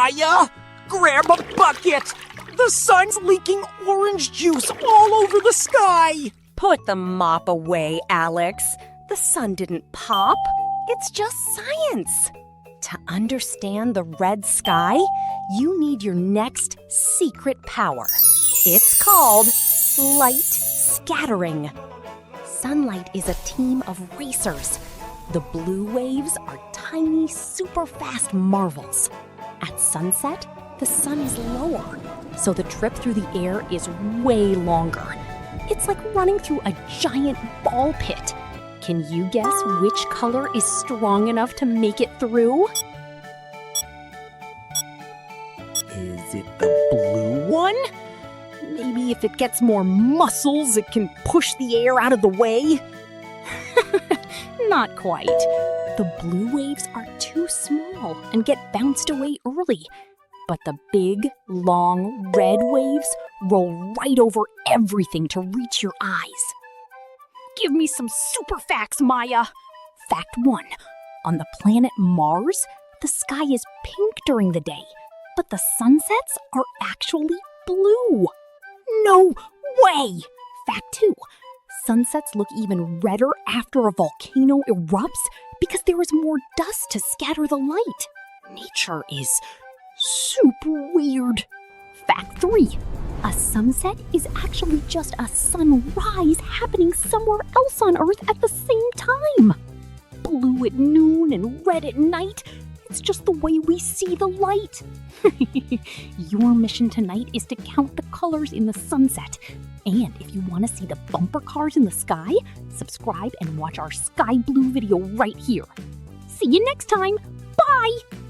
Maya! Grab a bucket! The sun's leaking orange juice all over the sky! Put the mop away, Alex. The sun didn't pop. It's just science. To understand the red sky, you need your next secret power. It's called light scattering. Sunlight is a team of racers. The blue waves are tiny, super fast marvels. At sunset, the sun is lower, so the trip through the air is way longer. It's like running through a giant ball pit. Can you guess which color is strong enough to make it through? Is it the blue one? Maybe if it gets more muscles, it can push the air out of the way? Not quite. The blue waves are too small and get bounced away early. But the big, long, red waves roll right over everything to reach your eyes. Give me some super facts, Maya. Fact 1. On the planet Mars, the sky is pink during the day, but the sunsets are actually blue. No way! Fact 2. Sunsets look even redder after a volcano erupts because there is more dust to scatter the light. Nature is super weird. Fact 3. A sunset is actually just a sunrise happening somewhere else on Earth at the same time. Blue at noon and red at night. It's just the way we see the light. Your mission tonight is to count the colors in the sunset. And if you want to see the bumper cars in the sky, subscribe and watch our sky blue video right here. See you next time. Bye!